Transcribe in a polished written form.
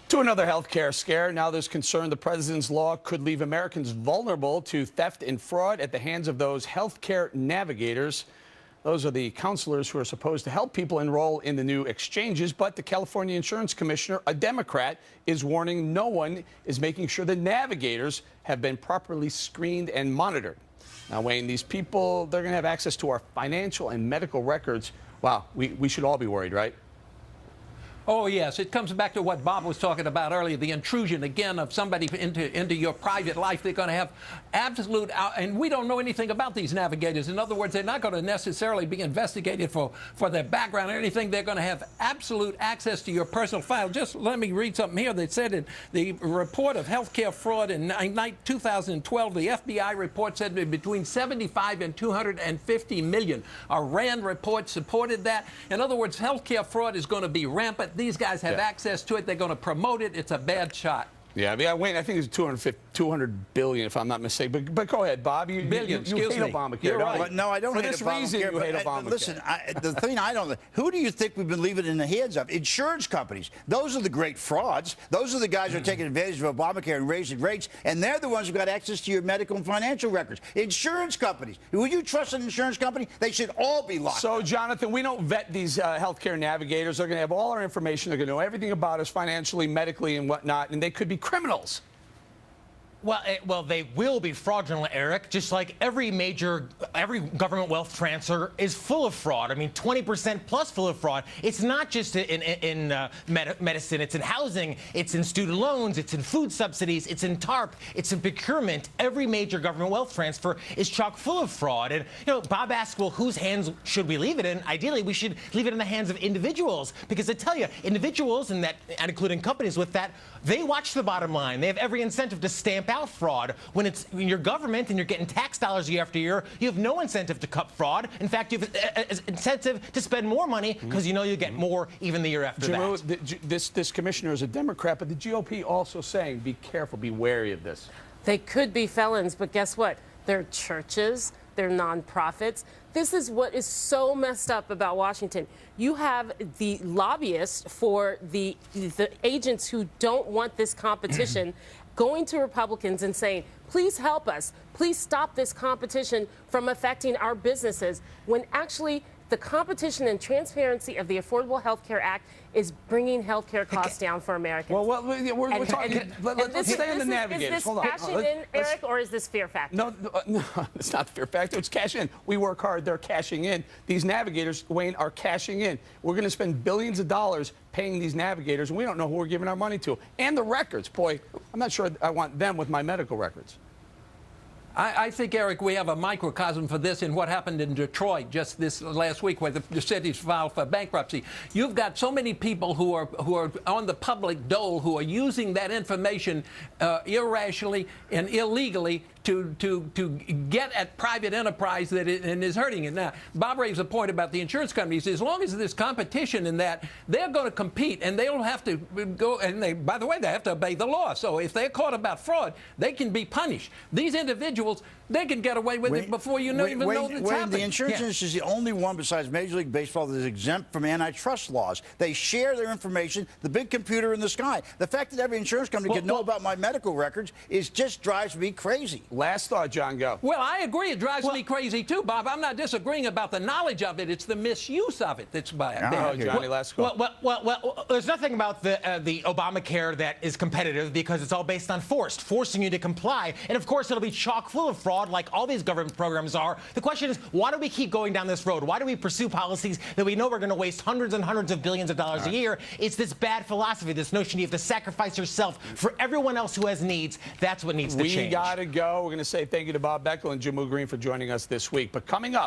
To another healthcare scare. Now there's concern the president's law could leave Americans vulnerable to theft and fraud at the hands of those healthcare navigators. Those are the counselors who are supposed to help people enroll in the new exchanges. But the California Insurance Commissioner, a Democrat, is warning no one is making sure the navigators have been properly screened and monitored. Now, Wayne, these people, they're going to have access to our financial and medical records. Wow, we should all be worried, right? Oh, yes. It comes back to what Bob was talking about earlier, the intrusion, again, of somebody into your private life. They're going to have absolute, and we don't know anything about these navigators. In other words, they're not going to necessarily be investigated for their background or anything. They're going to have absolute access to your personal file. Just let me read something here that said in the report of healthcare fraud in 2012, the FBI report said that between 75 and 250 million. A RAND report supported that. In other words, healthcare fraud is going to be rampant. These guys have access to it. They're going to promote it. It's a bad shot. Yeah, Wayne, I think it's 200 billion, if I'm not mistaken. But go ahead, Bob. You hate Obamacare. You're right. No, I don't hate Obamacare. For this reason, you hate Obamacare. Listen, the thing I don't... Who do you think we've been leaving in the hands of? Insurance companies. Those are the great frauds. Those are the guys who are taking advantage of Obamacare and raising rates, and they're the ones who've got access to your medical and financial records. Insurance companies. Would you trust an insurance company? They should all be locked up. So, Jonathan, we don't vet these healthcare navigators. They're going to have all our information. They're going to know everything about us financially, medically, and whatnot, and they could be criminals. Well, they will be fraudulent, Eric, just like every government wealth transfer is full of fraud. I mean, 20% plus full of fraud. It's not just in medicine. It's in housing. It's in student loans. It's in food subsidies. It's in TARP. It's in procurement. Every major government wealth transfer is chock full of fraud. And, you know, Bob asked, well, whose hands should we leave it in? Ideally, we should leave it in the hands of individuals. Because I tell you, individuals, and including companies with that, they watch the bottom line. They have every incentive to stamp out fraud. When you're government and you're getting tax dollars year after year, you have no incentive to cut fraud. In fact, you have an incentive to spend more money because you know you get more even the year after that. This commissioner is a Democrat, but the GOP also saying, be careful, be wary of this. They could be felons, but guess what? They're churches. They're nonprofits. This is what is so messed up about Washington. You have the lobbyists for the agents who don't want this competition going to Republicans and saying, please help us. Please stop this competition from affecting our businesses, when actually the competition and transparency of the Affordable Health Care Act is bringing health care costs down for Americans. Well, we're talking. Let's stay on the navigators. Is this cashing in, Eric, or is this fear factor? No, it's not fear factor. It's cash in. We work hard. They're cashing in. These navigators, Wayne, are cashing in. We're going to spend billions of dollars paying these navigators, and we don't know who we're giving our money to. And the records. Boy, I'm not sure I want them with my medical records. I think, Eric, we have a microcosm for this in what happened in Detroit just this last week, where the city's filed for bankruptcy. You've got so many people who are on the public dole who are using that information irrationally and illegally to get at private enterprise that is hurting it. Now, Bob raised a point about the insurance companies. As long as there's competition in that, they're going to compete, and they'll have to go, and by the way, they have to obey the law. So if they're caught about fraud, they can be punished. These individuals, they can get away with it before you even know it's happening. The insurance industry is the only one besides Major League Baseball that is exempt from antitrust laws. They share their information, the big computer in the sky. The fact that every insurance company can know about my medical records just drives me crazy. Last thought, John, go. Well, I agree. It drives me crazy, too, Bob. I'm not disagreeing about the knowledge of it. It's the misuse of it that's bad. Johnny, last call. Well, there's nothing about the Obamacare that is competitive because it's all based on forcing you to comply. And, of course, it'll be chock full of fraud like all these government programs are. The question is, why do we keep going down this road? Why do we pursue policies that we know we're going to waste hundreds and hundreds of billions of dollars a year? It's this bad philosophy, this notion you have to sacrifice yourself for everyone else who has needs. That's what needs to change. We got to go. We're going to say thank you to Bob Beckel and Jimmu Green for joining us this week. But coming up,